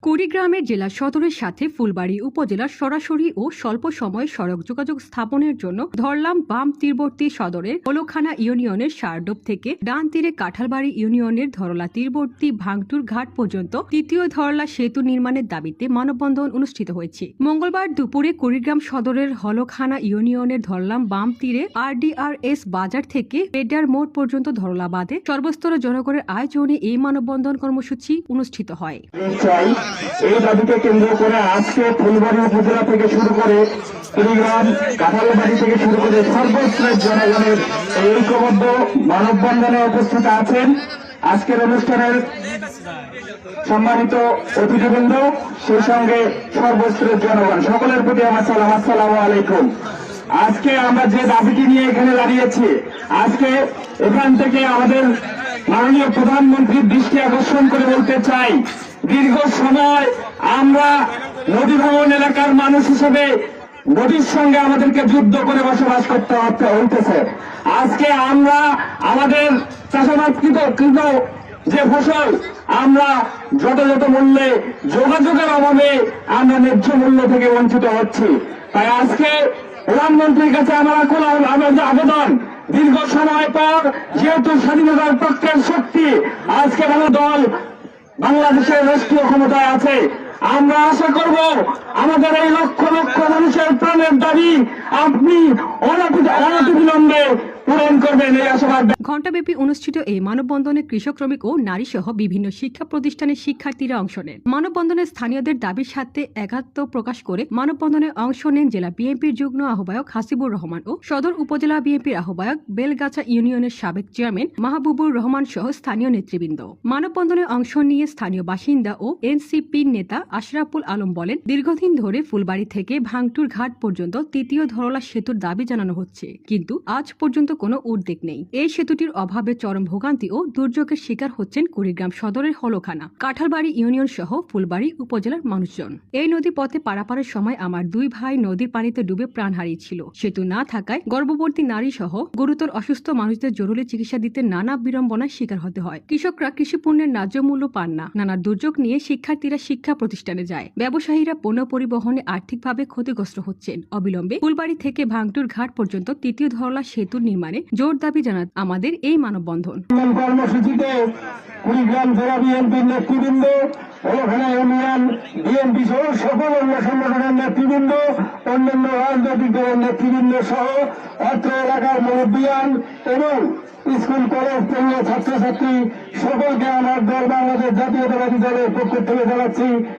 কুড়িগ্রামের জেলা সদরের সাথে ফুলবাড়ী উপজেলার সরাসরি ও স্বল্প সময়ে সড়ক যোগাযোগ স্থাপনের জন্য ধরলাম বাম তীরবর্তী সদরের হলখানা ইউনিয়নের সারডোব থেকে ডান তীরে কাঁঠালবাড়ি ইউনিয়নের ধরলা তীরবর্তী ভাঙটুর ঘাট পর্যন্ত তৃতীয় ধরলা সেতু নির্মাণের দাবিতে মানববন্ধন অনুষ্ঠিত হয়েছে। মঙ্গলবার দুপুরে কুড়িগ্রাম সদরের হলখানা ইউনিয়নের ধরলাম বাম তীরে RDRS বাজার থেকে পেডার মোড় পর্যন্ত ধরলা বাঁধে সর্বস্তরের জনগণের আয়োজনে এই মানববন্ধন কর্মসূচি অনুষ্ঠিত হয়। এই দাবিকে কেন্দ্র করে আজকে ফুলবাড়ী উপজেলা থেকে শুরু করে কুড়িগ্রাম কাঁঠালবাড়ি থেকে শুরু করে সর্বস্তরের জনগণের এই ঐক্যবদ্ধ মানববন্ধনে উপস্থিত আছেন আজকের অনুষ্ঠানের সম্মানিত অতিথিবৃন্দ, সেই সঙ্গে সর্বস্তরের জনগণ সকলের প্রতি আমার সালাম, আসসালামু আলাইকুম। আজকে আমরা যে দাবিটি নিয়ে এখানে দাঁড়িয়েছি, আজকে এখান থেকে আমাদের মাননীয় প্রধানমন্ত্রীর দৃষ্টি আকর্ষণ করে বলতে চাই, দীর্ঘ সময় আমরা নদী ভাঙন এলাকার মানুষ হিসেবে নদীর সঙ্গে আমাদেরকে যুদ্ধ করে বসবাস করতে হইতেছে। আজকে আমরা আমাদের চাষাবাদকৃত যে ফসল আমরা যথাযথ মূল্যে যোগাযোগের অভাবে আমরা ন্যায্য মূল্য থেকে বঞ্চিত হচ্ছি। তাই আজকে প্রধানমন্ত্রীর কাছে আমাদের আবেদন, দীর্ঘ সময় পর যেহেতু স্বাধীনতার পক্ষের শক্তি আজকে ভালো দল বাংলাদেশের রাষ্ট্রীয় ক্ষমতায় আছে, আমরা আশা করব আমাদের এই লক্ষ লক্ষ মানুষের প্রাণের দাবি আপনি অনতিবিলম্বে পূরণ করবেন, এই আশাবাদ। ঘণ্টাব্যাপী অনুষ্ঠিত এই মানববন্ধনে কৃষক, শ্রমিক ও নারী সহ বিভিন্ন শিক্ষা প্রতিষ্ঠানের শিক্ষার্থীরা অংশ নেন। মানববন্ধনে স্থানীয়দের দাবির সাথে একাত্ম প্রকাশ করে মানববন্ধনে অংশ নেন জেলা বিএনপির যুগ্ম আহ্বায়ক হাসিবুর রহমান ও সদর উপজেলা বিএনপির আহ্বায়ক বেলগাছা ইউনিয়নের সাবেক চেয়ারম্যান মাহবুবুর রহমান সহ স্থানীয় নেতৃবৃন্দ। মানববন্ধনে অংশ নিয়ে স্থানীয় বাসিন্দা ও এনসিপির নেতা আশরাফুল আলম বলেন, দীর্ঘদিন ধরে ফুলবাড়ী থেকে ভাঙটুর ঘাট পর্যন্ত তৃতীয় ধরলা সেতুর দাবি জানানো হচ্ছে, কিন্তু আজ পর্যন্ত কোনো উদ্যোগ নেই। এই সেতুটির অভাবে চরম ভোগান্তি ও দুর্যোগের শিকার হচ্ছেন কুড়িগ্রাম সদরের হলখানা, কাঁঠালবাড়ি ইউনিয়ন সহ ফুলবাড়ী উপজেলার মানুষজন। এই নদী পথে পারাপারের সময় আমার দুই ভাই নদীর পানিতে ডুবে প্রাণ হারিয়েছিল। সেতু না থাকায় গর্ভবতী নারী সহ গুরুতর অসুস্থ মানুষদের জরুরি চিকিৎসা দিতে নানা বিড়ম্বনার শিকার হতে হয়। কৃষকরা কৃষিপণ্যের ন্যায্য মূল্য পান না। নানা দুর্যোগ নিয়ে শিক্ষার্থীরা শিক্ষা প্রতিষ্ঠানে যায়। ব্যবসায়ীরা পণ্য পরিবহনে আর্থিকভাবে ক্ষতিগ্রস্ত হচ্ছেন। অবিলম্বে ফুলবাড়ী থেকে ভাঙটুর ঘাট পর্যন্ত তৃতীয় ধরলা সেতুর নির্মাণে জোর দাবি জানান আমাদের এই মানববন্ধন কর্মসূচিতে কুড়িগ্রাম জেলা বিএনপির নেতৃবৃন্দ, হলখানা ইউনিয়ন বিএনপি সহ সকল অন্য সংগঠনের নেতৃবৃন্দ, অন্যান্য রাজনৈতিক দলের নেতৃবৃন্দ সহ অত্র এলাকার মুরব্বিয়ান এবং স্কুল কলেজ থেকে ছাত্রছাত্রী সকলকে আমার দল বাংলাদেশ জাতীয়তাবাদী দলের পক্ষ থেকে জানাচ্ছি